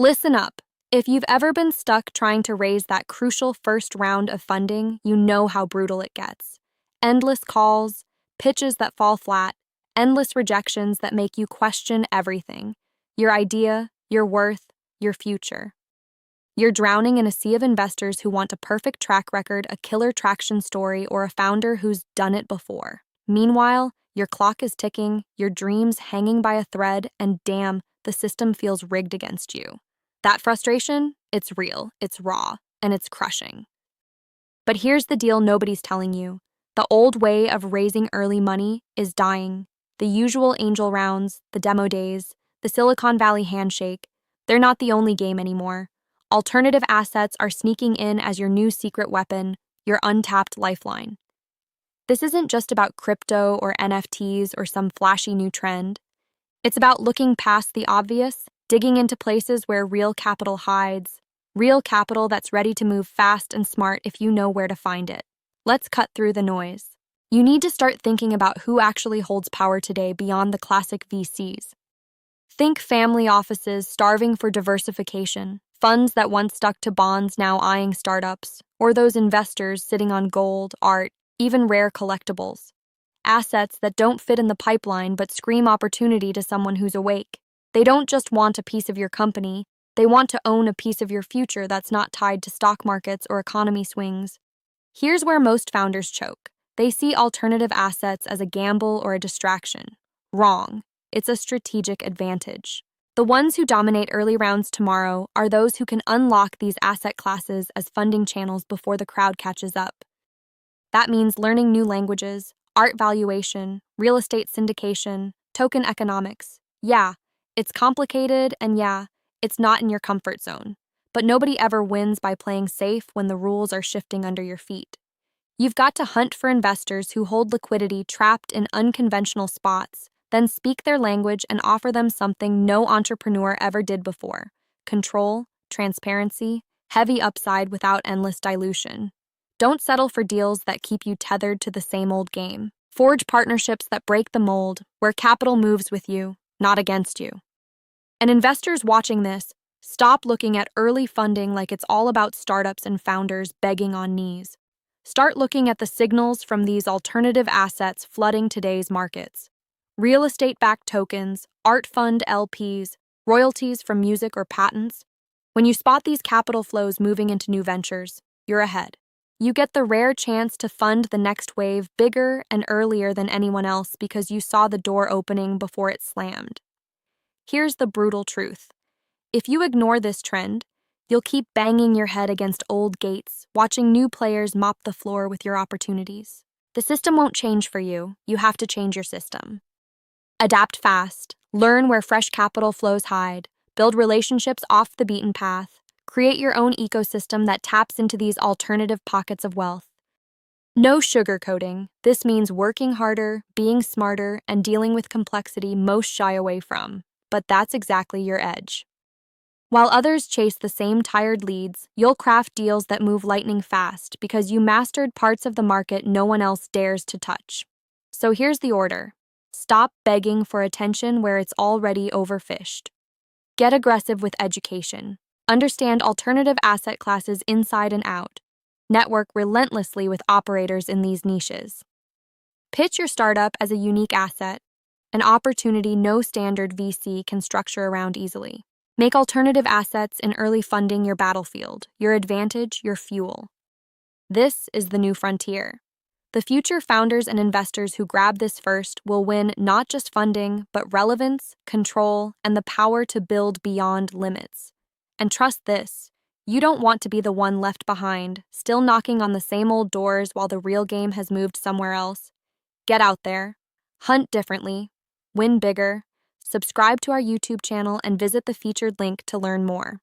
Listen up. If you've ever been stuck trying to raise that crucial first round of funding, you know how brutal it gets. Endless calls, pitches that fall flat, endless rejections that make you question everything: your idea, your worth, your future. You're drowning in a sea of investors who want a perfect track record, a killer traction story, or a founder who's done it before. Meanwhile, your clock is ticking, your dreams hanging by a thread, and damn, the system feels rigged against you. That frustration, it's real, it's raw, and it's crushing. But here's the deal nobody's telling you. The old way of raising early money is dying. The usual angel rounds, the demo days, the Silicon Valley handshake, they're not the only game anymore. Alternative assets are sneaking in as your new secret weapon, your untapped lifeline. This isn't just about crypto or NFTs or some flashy new trend. It's about looking past the obvious, digging into places where real capital hides, real capital that's ready to move fast and smart if you know where to find it. Let's cut through the noise. You need to start thinking about who actually holds power today beyond the classic VCs. Think family offices starving for diversification, funds that once stuck to bonds now eyeing startups, or those investors sitting on gold, art, even rare collectibles. Assets that don't fit in the pipeline but scream opportunity to someone who's awake. They don't just want a piece of your company, they want to own a piece of your future that's not tied to stock markets or economy swings. Here's where most founders choke. They see alternative assets as a gamble or a distraction. Wrong. It's a strategic advantage. The ones who dominate early rounds tomorrow are those who can unlock these asset classes as funding channels before the crowd catches up. That means learning new languages, art valuation, real estate syndication, token economics. Yeah, it's complicated, and yeah, it's not in your comfort zone. But nobody ever wins by playing safe when the rules are shifting under your feet. You've got to hunt for investors who hold liquidity trapped in unconventional spots, then speak their language and offer them something no entrepreneur ever did before: control, transparency, heavy upside without endless dilution. Don't settle for deals that keep you tethered to the same old game. Forge partnerships that break the mold, where capital moves with you, not against you. And investors watching this, stop looking at early funding like it's all about startups and founders begging on knees. Start looking at the signals from these alternative assets flooding today's markets. Real estate-backed tokens, art fund LPs, royalties from music or patents. When you spot these capital flows moving into new ventures, you're ahead. You get the rare chance to fund the next wave bigger and earlier than anyone else because you saw the door opening before it slammed. Here's the brutal truth. If you ignore this trend, you'll keep banging your head against old gates, watching new players mop the floor with your opportunities. The system won't change for you. You have to change your system. Adapt fast, learn where fresh capital flows hide, build relationships off the beaten path, create your own ecosystem that taps into these alternative pockets of wealth. No sugarcoating. This means working harder, being smarter, and dealing with complexity most shy away from. But that's exactly your edge. While others chase the same tired leads, you'll craft deals that move lightning fast because you mastered parts of the market no one else dares to touch. So here's the order. Stop begging for attention where it's already overfished. Get aggressive with education. Understand alternative asset classes inside and out. Network relentlessly with operators in these niches. Pitch your startup as a unique asset, an opportunity no standard VC can structure around easily. Make alternative assets in early funding your battlefield, your advantage, your fuel. This is the new frontier. The future founders and investors who grab this first will win not just funding, but relevance, control, and the power to build beyond limits. And trust this, you don't want to be the one left behind, still knocking on the same old doors while the real game has moved somewhere else. Get out there, hunt differently, win bigger. Subscribe to our YouTube channel and visit the featured link to learn more.